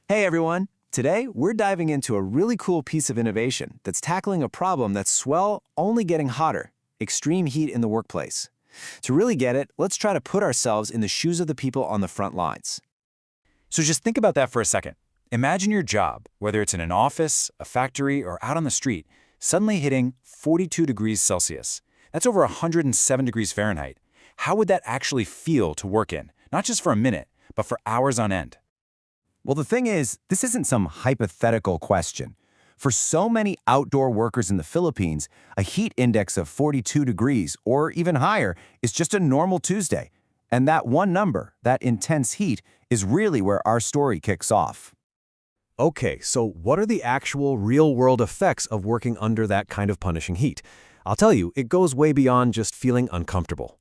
Hey everyone! Today, we're diving into a really cool piece of innovation that's tackling a problem that's, well, only getting hotter: extreme heat in the workplace. To really get it, let's try to put ourselves in the shoes of the people on the front lines. So just think about that for a second. Imagine your job, whether it's in an office, a factory, or out on the street, suddenly hitting 42 degrees Celsius. That's over 107 degrees Fahrenheit. How would that actually feel to work in? Not just for a minute, but for hours on end. Well, the thing is, this isn't some hypothetical question. For so many outdoor workers in the Philippines, a heat index of 42 degrees or even higher is just a normal Tuesday. And that one number, that intense heat, is really where our story kicks off. Okay, so what are the actual real-world effects of working under that kind of punishing heat? I'll tell you, it goes way beyond just feeling uncomfortable.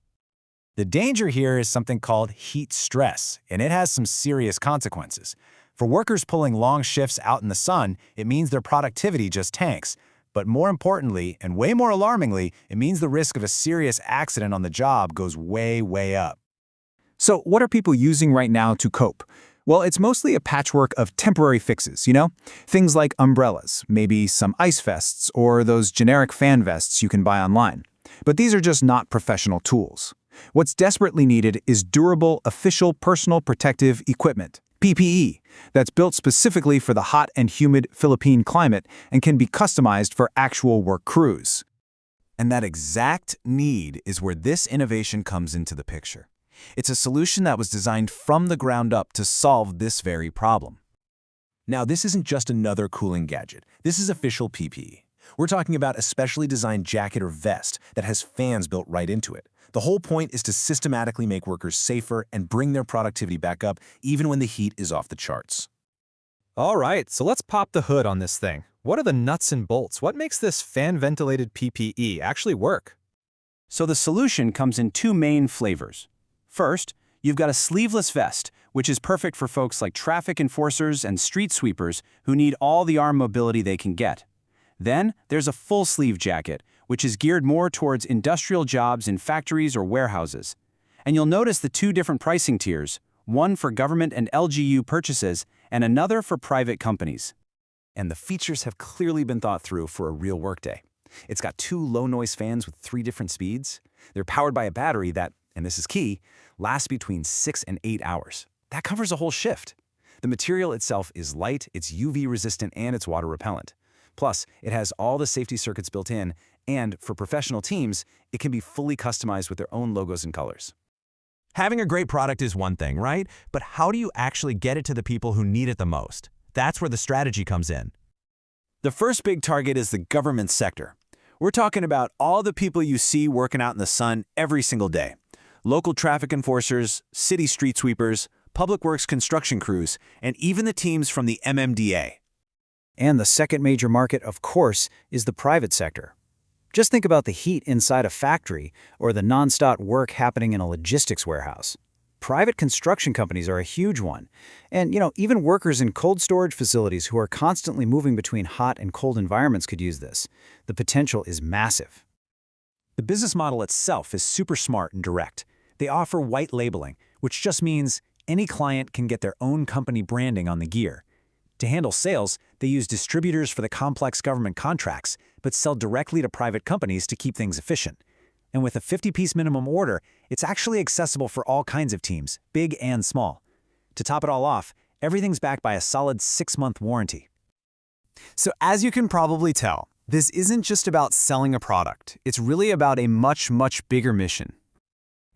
The danger here is something called heat stress, and it has some serious consequences. For workers pulling long shifts out in the sun, it means their productivity just tanks. But more importantly, and way more alarmingly, it means the risk of a serious accident on the job goes way, way up. So what are people using right now to cope? Well, it's mostly a patchwork of temporary fixes, you know? Things like umbrellas, maybe some ice vests, or those generic fan vests you can buy online. But these are just not professional tools. What's desperately needed is durable, official personal protective equipment, PPE, that's built specifically for the hot and humid Philippine climate and can be customized for actual work crews. And that exact need is where this innovation comes into the picture. It's a solution that was designed from the ground up to solve this very problem. Now, this isn't just another cooling gadget. This is official PPE. We're talking about a specially designed jacket or vest that has fans built right into it. The whole point is to systematically make workers safer and bring their productivity back up even when the heat is off the charts. All right, so let's pop the hood on this thing. What are the nuts and bolts? What makes this fan-ventilated PPE actually work? So the solution comes in two main flavors. First, you've got a sleeveless vest, which is perfect for folks like traffic enforcers and street sweepers who need all the arm mobility they can get. Then, there's a full-sleeve jacket, which is geared more towards industrial jobs in factories or warehouses. And you'll notice the two different pricing tiers, one for government and LGU purchases and another for private companies. And the features have clearly been thought through for a real workday. It's got two low-noise fans with 3 different speeds. They're powered by a battery that, and this is key, lasts between 6 and 8 hours. That covers a whole shift. The material itself is light, it's UV resistant, and it's water repellent. Plus, it has all the safety circuits built in, and for professional teams, it can be fully customized with their own logos and colors. Having a great product is one thing, right? But how do you actually get it to the people who need it the most? That's where the strategy comes in. The first big target is the government sector. We're talking about all the people you see working out in the sun every single day. Local traffic enforcers, city street sweepers, public works construction crews, and even the teams from the MMDA. And the second major market, of course, is the private sector. Just think about the heat inside a factory or the nonstop work happening in a logistics warehouse. Private construction companies are a huge one. And, even workers in cold storage facilities who are constantly moving between hot and cold environments could use this. The potential is massive. The business model itself is super smart and direct. They offer white labeling, which just means any client can get their own company branding on the gear. To handle sales, they use distributors for the complex government contracts, but sell directly to private companies to keep things efficient. And with a 50-piece minimum order, it's actually accessible for all kinds of teams, big and small. To top it all off, everything's backed by a solid 6-month warranty. So as you can probably tell, this isn't just about selling a product. It's really about a much, much bigger mission.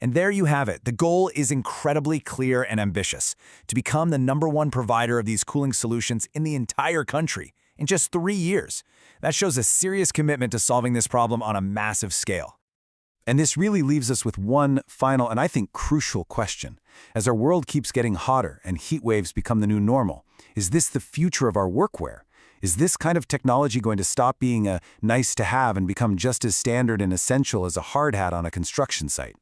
And there you have it. The goal is incredibly clear and ambitious: to become the #1 provider of these cooling solutions in the entire country in just 3 years. That shows a serious commitment to solving this problem on a massive scale. And this really leaves us with one final and I think crucial question. As our world keeps getting hotter and heat waves become the new normal, is this the future of our workwear? Is this kind of technology going to stop being a nice to have and become just as standard and essential as a hard hat on a construction site?